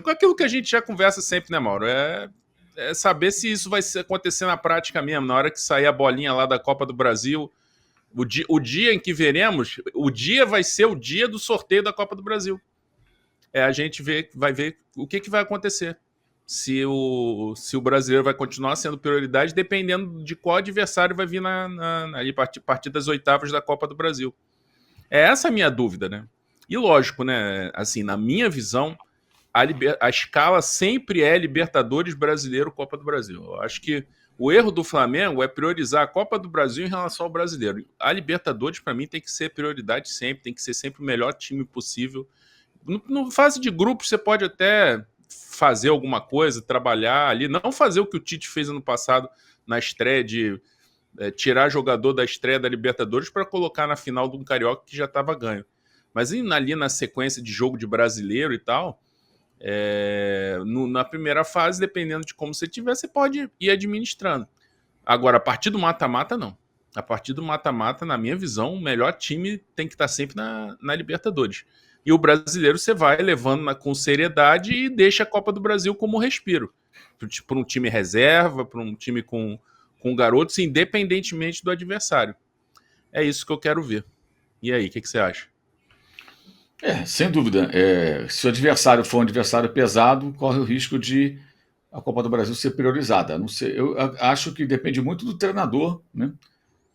com aquilo que a gente já conversa sempre, né, Mauro? É saber se isso vai acontecer na prática mesmo, na hora que sair a bolinha lá da Copa do Brasil. O dia em que veremos, o dia vai ser o dia do sorteio da Copa do Brasil. A gente vai ver o que vai acontecer. Se o brasileiro vai continuar sendo prioridade, dependendo de qual adversário vai vir ali a partir das oitavas da Copa do Brasil. É essa a minha dúvida, né? E lógico, né? Assim, na minha visão, a escala sempre é Libertadores, Brasileiro, Copa do Brasil. Eu acho que o erro do Flamengo é priorizar a Copa do Brasil em relação ao Brasileiro. A Libertadores, para mim, tem que ser prioridade sempre, tem que ser sempre o melhor time possível. No fase de grupo, você pode até fazer alguma coisa, trabalhar ali, não fazer o que o Tite fez ano passado na estreia de tirar jogador da estreia da Libertadores para colocar na final de um Carioca que já estava ganho. Mas ali na sequência de jogo de brasileiro e tal, na primeira fase, dependendo de como você tiver, você pode ir administrando. Agora, a partir do mata-mata, não. A partir do mata-mata, na minha visão, o melhor time tem que estar sempre na Libertadores. E o brasileiro você vai levando com seriedade e deixa a Copa do Brasil como respiro. Para um time reserva, para um time com garotos, independentemente do adversário. É isso que eu quero ver. E aí, o que você acha? Sem dúvida. Se o adversário for um adversário pesado, corre o risco de a Copa do Brasil ser priorizada. Não sei, eu acho que depende muito do treinador, né?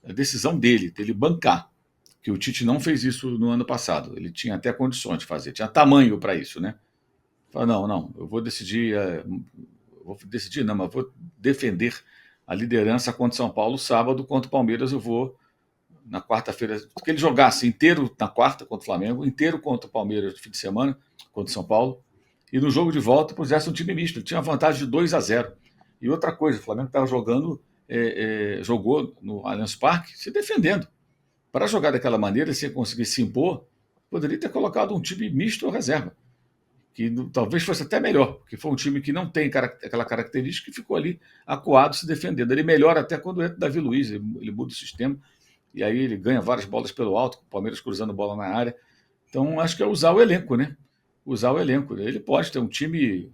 A decisão dele bancar. Que o Tite não fez isso no ano passado. Ele tinha até condições de fazer, tinha tamanho para isso, né? Fala, não, eu vou decidir, não, mas vou defender a liderança contra o São Paulo sábado, contra o Palmeiras eu vou na quarta-feira, que ele jogasse inteiro na quarta contra o Flamengo, inteiro contra o Palmeiras no fim de semana, contra o São Paulo, e no jogo de volta pusesse um time misto. Ele tinha vantagem de 2-0. E outra coisa, o Flamengo estava jogou no Allianz Parque se defendendo. Para jogar daquela maneira, sem conseguir se impor, poderia ter colocado um time misto ou reserva, que talvez fosse até melhor, porque foi um time que não tem aquela característica e ficou ali acuado se defendendo. Ele melhora até quando entra o Davi Luiz, ele muda o sistema, e aí ele ganha várias bolas pelo alto, com o Palmeiras cruzando bola na área. Então, acho que é usar o elenco, né? Usar o elenco. Ele pode ter um time.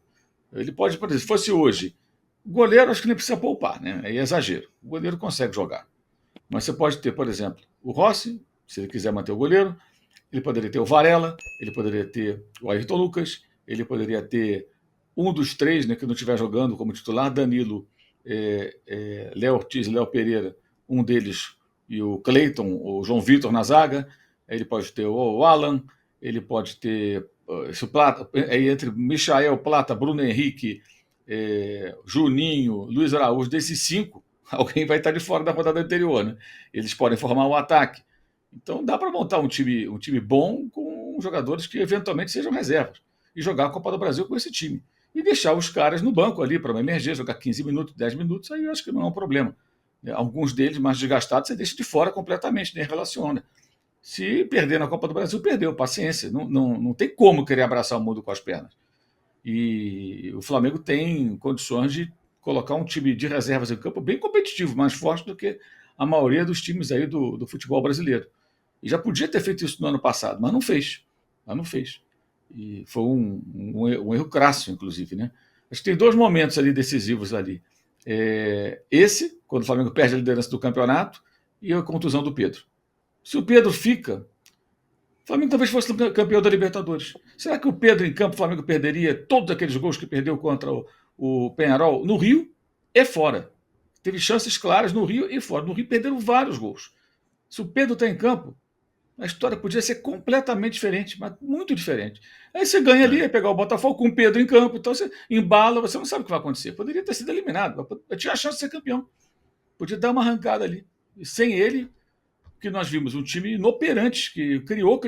Ele pode, por exemplo, se fosse hoje, o goleiro acho que nem precisa poupar, né? Aí é exagero. O goleiro consegue jogar. Mas você pode ter, por exemplo, o Rossi, se ele quiser manter o goleiro, ele poderia ter o Varela, ele poderia ter o Ayrton Lucas, ele poderia ter um dos três, né, que não estiver jogando como titular, Danilo, Léo Ortiz, Léo Pereira, um deles, e o Cleiton, o João Vitor na zaga. Ele pode ter o Alan, ele pode ter Plata, entre Michael, Plata, Bruno Henrique, Juninho, Luiz Araújo, desses 5, alguém vai estar de fora da rodada anterior, né? Eles podem formar um ataque. Então dá para montar um time bom com jogadores que eventualmente sejam reservas e jogar a Copa do Brasil com esse time. E deixar os caras no banco ali para uma emergência, jogar 15 minutos, 10 minutos, aí eu acho que não é um problema. Alguns deles mais desgastados você deixa de fora completamente, nem relaciona. Se perder na Copa do Brasil, perdeu, paciência. Não tem como querer abraçar o mundo com as pernas. E o Flamengo tem condições de colocar um time de reservas em campo bem competitivo, mais forte do que a maioria dos times aí do futebol brasileiro. E já podia ter feito isso no ano passado, mas não fez. E foi um erro crasso, inclusive, né? Acho que tem 2 momentos ali decisivos ali. Esse, quando o Flamengo perde a liderança do campeonato, e a contusão do Pedro. Se o Pedro fica, o Flamengo talvez fosse campeão da Libertadores. Será que o Pedro em campo, o Flamengo perderia todos aqueles gols que perdeu contra o Peñarol no Rio e fora? Teve chances claras no Rio e fora. No Rio perderam vários gols. Se o Pedro está em campo, a história podia ser completamente diferente, mas muito diferente. Aí você ganha ali, pegar o Botafogo com o Pedro em campo, então você embala, você não sabe o que vai acontecer. Poderia ter sido eliminado, mas tinha a chance de ser campeão. Podia dar uma arrancada ali. E sem ele, que nós vimos um time inoperante, que criou,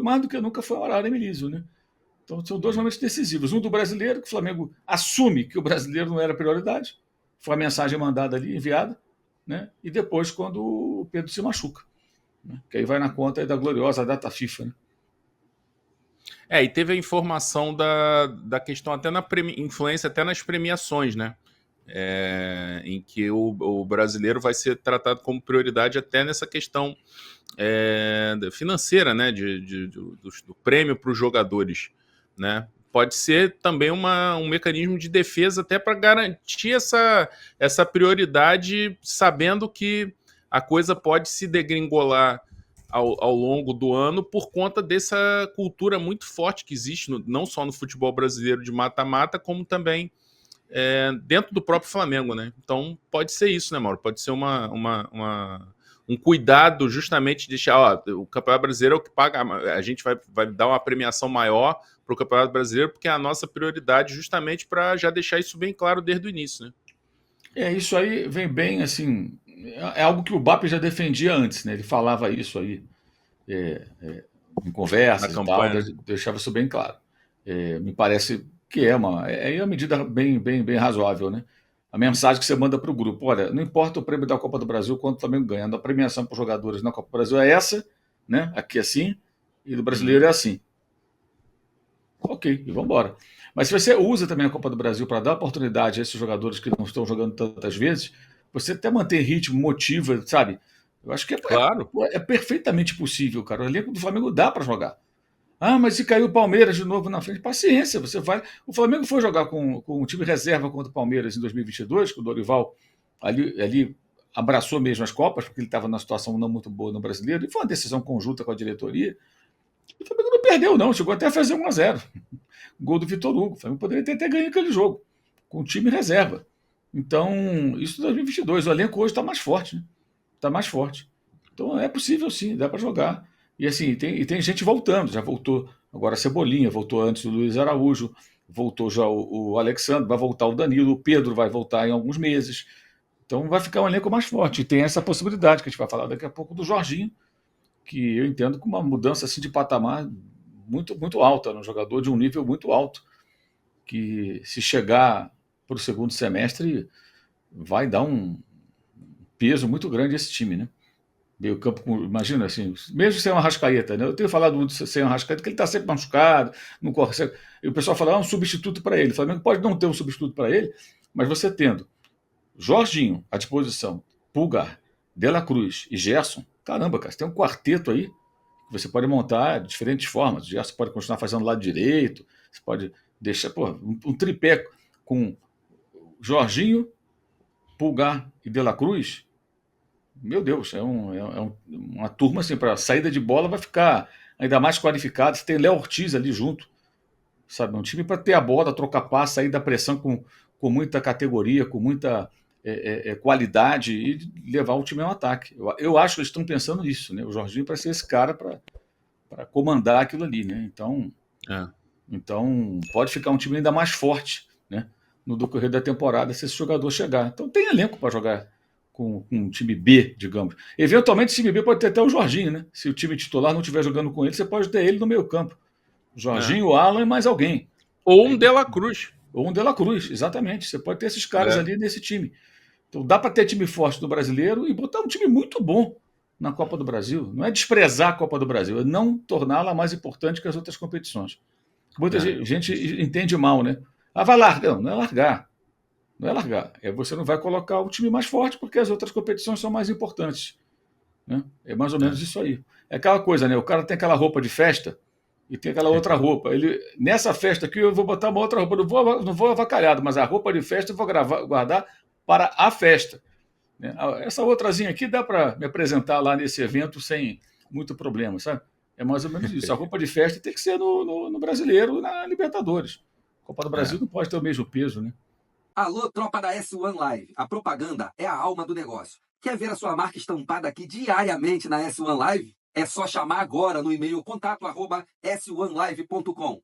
mais do que nunca foi o Arara Emilísio, né? Então são 2 momentos decisivos. Um do brasileiro, que o Flamengo assume que o brasileiro não era prioridade, foi a mensagem mandada ali, enviada, né? E depois quando o Pedro se machuca, né? Que aí vai na conta da gloriosa data FIFA, né? E teve a informação da questão até influência até nas premiações, né? Em que o brasileiro vai ser tratado como prioridade até nessa questão financeira, né? Do prêmio para os jogadores, né? pode ser também um mecanismo de defesa até para garantir essa prioridade, sabendo que a coisa pode se degringolar ao longo do ano por conta dessa cultura muito forte que existe, não só no futebol brasileiro de mata-mata, como também dentro do próprio Flamengo, né? Então pode ser isso, né, Mauro? Pode ser um cuidado justamente de deixar, o Campeonato Brasileiro é o que paga, a gente vai dar uma premiação maior para o Campeonato Brasileiro, porque é a nossa prioridade justamente para já deixar isso bem claro desde o início, né? Isso aí vem bem, assim, é algo que o BAP já defendia antes, né? Ele falava isso aí em Na conversas e tal, campanha, né? deixava isso bem claro. Me parece que é uma medida bem razoável, né? A mensagem que você manda para o grupo, olha, não importa o prêmio da Copa do Brasil, quanto o Flamengo ganha, a premiação para os jogadores na Copa do Brasil é essa, né? Aqui assim, e do brasileiro é assim. Ok, e vamos embora. Mas se você usa também a Copa do Brasil para dar oportunidade a esses jogadores que não estão jogando tantas vezes, você até manter ritmo, motiva, sabe? Eu acho que Claro. é perfeitamente possível, cara. O elenco do Flamengo dá para jogar. Ah, mas se caiu o Palmeiras de novo na frente, paciência, você vai. O Flamengo foi jogar com o time reserva contra o Palmeiras em 2022, que o Dorival ali abraçou mesmo as Copas, porque ele estava numa situação não muito boa no brasileiro, e foi uma decisão conjunta com a diretoria. O Flamengo não perdeu, não, chegou até a fazer 1-0. Gol do Vitor Hugo. O Flamengo poderia ter até ganho aquele jogo, com o time reserva. Então, isso em 2022. O elenco hoje está mais forte, né? Está mais forte. Então, é possível sim, dá para jogar. E assim, tem gente voltando, já voltou agora a Cebolinha, voltou antes o Luiz Araújo, voltou já o Alexandre, vai voltar o Danilo, o Pedro vai voltar em alguns meses. Então vai ficar um elenco mais forte. E tem essa possibilidade que a gente vai falar daqui a pouco do Jorginho, que eu entendo com uma mudança assim de patamar muito alta, um jogador de um nível muito alto, que se chegar para o segundo semestre vai dar um peso muito grande a esse time, né? Meio campo, imagina assim, mesmo sem uma Arrascaeta, né? Eu tenho falado muito sem uma Arrascaeta, que ele está sempre machucado, não corre. E o pessoal fala, um substituto para ele. O Flamengo pode não ter um substituto para ele, mas você tendo Jorginho à disposição, Pulgar, De La Cruz e Gerson, caramba, cara, você tem um quarteto aí que você pode montar de diferentes formas. O Gerson pode continuar fazendo o lado direito, você pode deixar um tripé com Jorginho, Pulgar e De La Cruz. Meu Deus, uma turma assim, para saída de bola vai ficar ainda mais qualificada. Você tem Léo Ortiz ali junto, sabe? Um time para ter a bola, trocar passe, sair da pressão com muita categoria, com muita qualidade e levar o time ao ataque. Eu acho que eles estão pensando nisso, né? O Jorginho para ser esse cara para comandar aquilo ali, né? Então pode ficar um time ainda mais forte, né? No decorrer da temporada, se esse jogador chegar. Então tem elenco para jogar com um time B, digamos. Eventualmente, o time B pode ter até o Jorginho, né? Se o time titular não estiver jogando com ele, você pode ter ele no meio campo. Jorginho, o Alan e mais alguém. Ou um De La Cruz. Ou um De La Cruz, exatamente. Você pode ter esses caras ali nesse time. Então dá para ter time forte no brasileiro e botar um time muito bom na Copa do Brasil. Não é desprezar a Copa do Brasil, é não torná-la mais importante que as outras competições. Muita gente entende mal, né? Ah, vai largar. Não é largar. Não é largar. Você não vai colocar o time mais forte porque as outras competições são mais importantes. Né? É mais ou menos isso aí. É aquela coisa, né? O cara tem aquela roupa de festa e tem aquela outra roupa. Nessa festa aqui eu vou botar uma outra roupa. Não vou avacalhado, mas a roupa de festa eu vou guardar para a festa. Né? Essa outrazinha aqui dá para me apresentar lá nesse evento sem muito problema, sabe? É mais ou menos isso. A roupa de festa tem que ser no Brasileiro, na Libertadores. A Copa do Brasil não pode ter o mesmo peso, né? Alô, tropa da S1 Live. A propaganda é a alma do negócio. Quer ver a sua marca estampada aqui diariamente na S1 Live? É só chamar agora no e-mail contato@s1live.com.